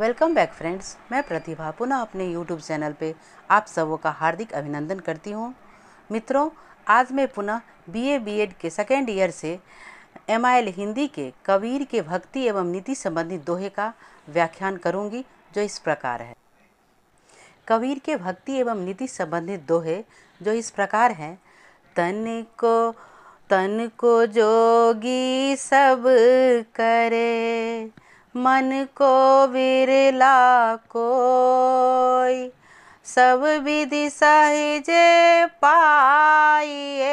Welcome back friends, मैं प्रतिभा पुनः अपने यूट्यूब चैनल पे आप सबों का हार्दिक अभिनंदन करती हूँ। मित्रों, आज मैं पुनः बीए बीएड के सेकेंड ईयर से MIL हिंदी के कबीर के भक्ति एवं नीति संबंधी दोहे का व्याख्यान करूँगी, जो इस प्रकार है। कबीर के भक्ति एवं नीति संबंधित दोहे जो इस प्रकार हैं। तन को जोगी सब करे, मन को विरला कोई, सब विधि सहजे पाइए,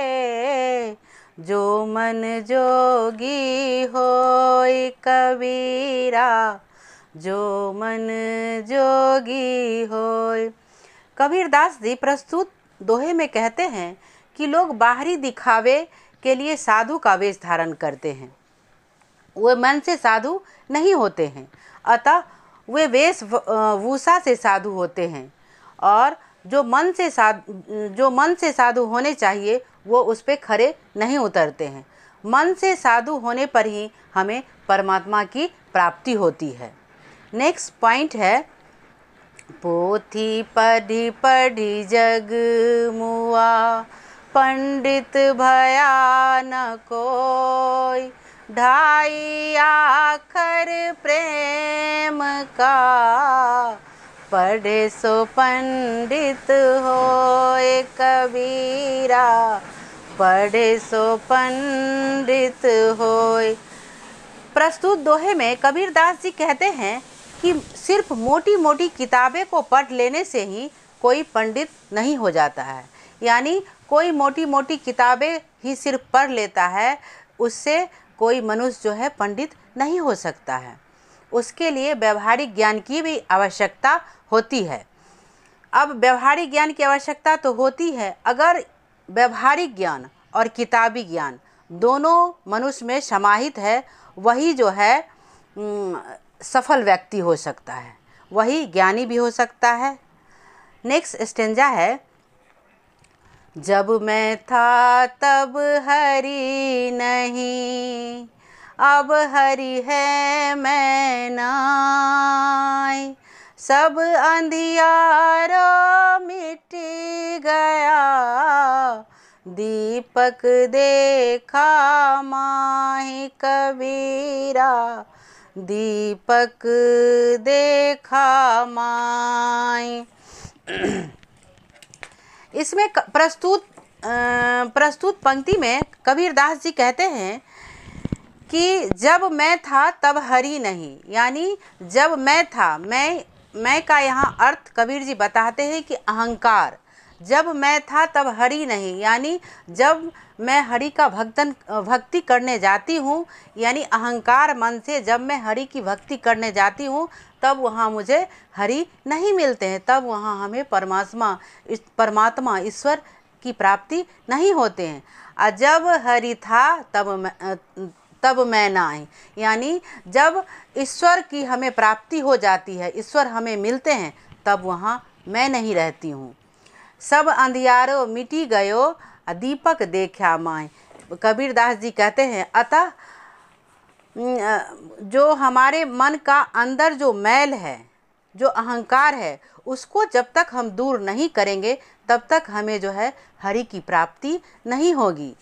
जो मन जोगी होय कबीरा, जो मन जोगी होय। कबीरदास जी प्रस्तुत दोहे में कहते हैं कि लोग बाहरी दिखावे के लिए साधु का वेश धारण करते हैं, वे मन से साधु नहीं होते हैं, अतः वे वेशभूषा से साधु होते हैं, और जो मन से साधु होने चाहिए वो उस पे खरे नहीं उतरते हैं। मन से साधु होने पर ही हमें परमात्मा की प्राप्ति होती है। नेक्स्ट पॉइंट है, पोथी पढ़ी पढ़ी जग मुआ, पंडित भया न कोई, ढाई आखर प्रेम का, पढ़े सो पंडित होए कबीरा, पढ़े सो पंडित होए। प्रस्तुत दोहे में कबीरदास जी कहते हैं कि सिर्फ मोटी मोटी किताबें को पढ़ लेने से ही कोई पंडित नहीं हो जाता है। यानी कोई मोटी मोटी किताबें ही सिर्फ पढ़ लेता है, उससे कोई मनुष्य जो है पंडित नहीं हो सकता है। उसके लिए व्यवहारिक ज्ञान की भी आवश्यकता होती है। अब व्यवहारिक ज्ञान की आवश्यकता तो होती है, अगर व्यवहारिक ज्ञान और किताबी ज्ञान दोनों मनुष्य में समाहित है, वही जो है सफल व्यक्ति हो सकता है, वही ज्ञानी भी हो सकता है। नेक्स्ट स्टेंजा है, जब मैं था तब हरि नहीं, अब हरि है मैं नाय, सब अंधियारो मिट गया, दीपक देखा माही कबीरा, दीपक देखा माही। इसमें प्रस्तुत पंक्ति में कबीरदास जी कहते हैं कि जब मैं था तब हरि नहीं, यानी जब मैं था, मैं का यहाँ अर्थ कबीर जी बताते हैं कि अहंकार। जब मैं था तब हरि नहीं, यानी जब मैं हरि का भक्ति करने जाती हूँ, यानी अहंकार मन से जब मैं हरि की भक्ति करने जाती हूँ, तब वहाँ मुझे हरि नहीं मिलते हैं, तब वहाँ हमें परमात्मा ईश्वर की प्राप्ति नहीं होते हैं। और जब हरि था तब मैं ना आई, यानी जब ईश्वर की हमें प्राप्ति हो जाती है, ईश्वर हमें मिलते हैं, तब वहाँ मैं नहीं रहती हूँ। सब अंधियारो मिटी गयो, दीपक देखा माय। कबीरदास जी कहते हैं, अतः जो हमारे मन का अंदर जो मैल है, जो अहंकार है, उसको जब तक हम दूर नहीं करेंगे तब तक हमें जो है हरि की प्राप्ति नहीं होगी,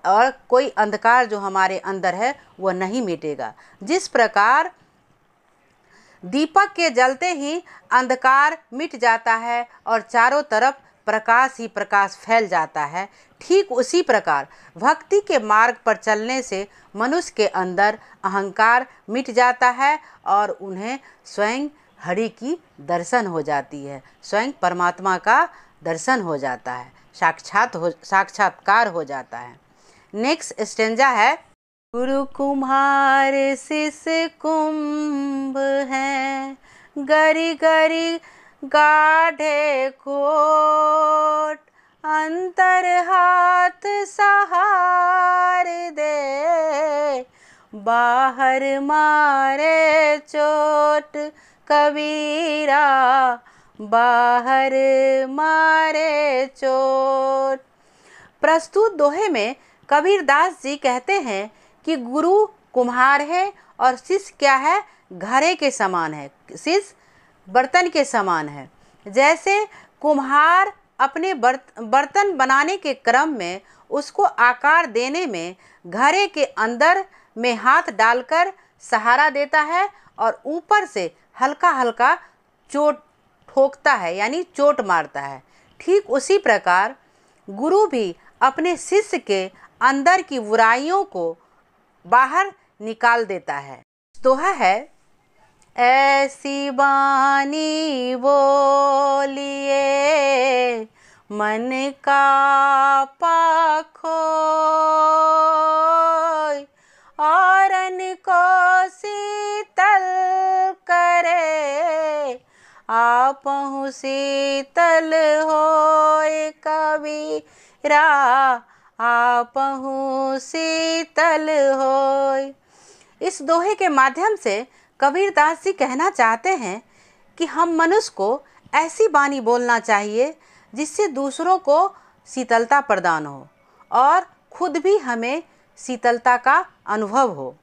और कोई अंधकार जो हमारे अंदर है वह नहीं मिटेगा। जिस प्रकार दीपक के जलते ही अंधकार मिट जाता है और चारों तरफ प्रकाश ही प्रकाश फैल जाता है, ठीक उसी प्रकार भक्ति के मार्ग पर चलने से मनुष्य के अंदर अहंकार मिट जाता है और उन्हें स्वयं हरि की दर्शन हो जाती है, स्वयं परमात्मा का दर्शन हो जाता है, साक्षात्कार हो जाता है। नेक्स्ट स्टेंजा है, गुरु कुम्हार शिष्य कुंभ है, गरी गरी गाढ़े कोट, अंतर हाथ सहार दे, बाहर मारे चोट कबीरा, बाहर मारे चोट। प्रस्तुत दोहे में कबीरदास जी कहते हैं कि गुरु कुम्हार है और शिष्य क्या है, घड़े के समान है, शिष्य बर्तन के समान है। जैसे कुम्हार अपने बर्तन बनाने के क्रम में उसको आकार देने में घड़े के अंदर में हाथ डालकर सहारा देता है और ऊपर से हल्का हल्का चोट ठोकता है, यानी चोट मारता है। ठीक उसी प्रकार गुरु भी अपने शिष्य के अंदर की बुराइयों को बाहर निकाल देता है। दोहा है, ऐसी बानी बोलिए मन का पाखोय, औरन को शीतल करे, आपहु शीतल होय कबीरा, आपहु शीतल होय। इस दोहे के माध्यम से कबीरदास जी कहना चाहते हैं कि हम मनुष्य को ऐसी वाणी बोलना चाहिए जिससे दूसरों को शीतलता प्रदान हो और खुद भी हमें शीतलता का अनुभव हो।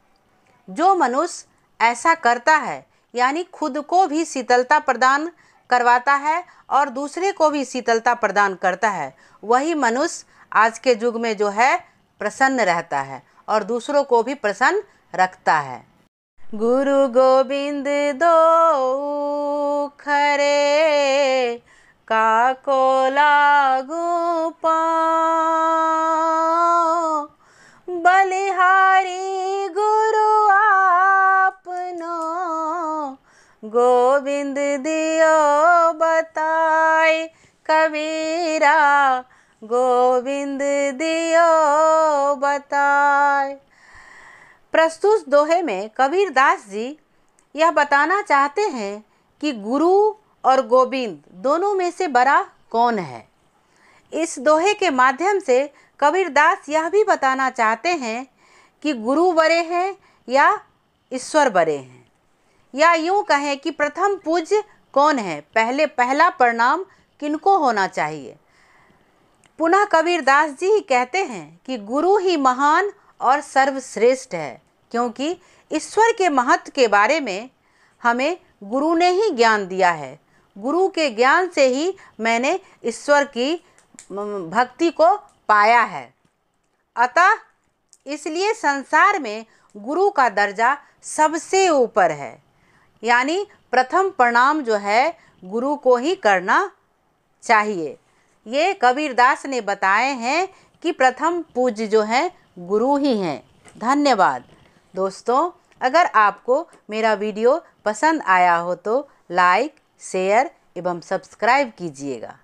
जो मनुष्य ऐसा करता है, यानी खुद को भी शीतलता प्रदान करवाता है और दूसरे को भी शीतलता प्रदान करता है, वही मनुष्य आज के युग में जो है प्रसन्न रहता है और दूसरों को भी प्रसन्न रखता है। गुरु गोविंद दो खरे, काको लागू पाँव, बलिहारी गुरु आपनो, गोविंद दियो बताए कबीरा, गोविंद दियो बताए। प्रस्तुत दोहे में कबीरदास जी यह बताना चाहते हैं कि गुरु और गोविंद दोनों में से बड़ा कौन है। इस दोहे के माध्यम से कबीरदास यह भी बताना चाहते हैं कि गुरु बड़े हैं या ईश्वर बड़े हैं, या यूँ कहें कि प्रथम पूज्य कौन है, पहला प्रणाम किनको होना चाहिए। पुनः कबीरदास जी ही कहते हैं कि गुरु ही महान और सर्वश्रेष्ठ है, क्योंकि ईश्वर के महत्व के बारे में हमें गुरु ने ही ज्ञान दिया है। गुरु के ज्ञान से ही मैंने ईश्वर की भक्ति को पाया है। अतः इसलिए संसार में गुरु का दर्जा सबसे ऊपर है, यानी प्रथम प्रणाम जो है गुरु को ही करना चाहिए। ये कबीरदास ने बताए हैं कि प्रथम पूज्य जो है गुरु ही हैं। धन्यवाद दोस्तों। अगर आपको मेरा वीडियो पसंद आया हो तो लाइक, शेयर एवं सब्सक्राइब कीजिएगा।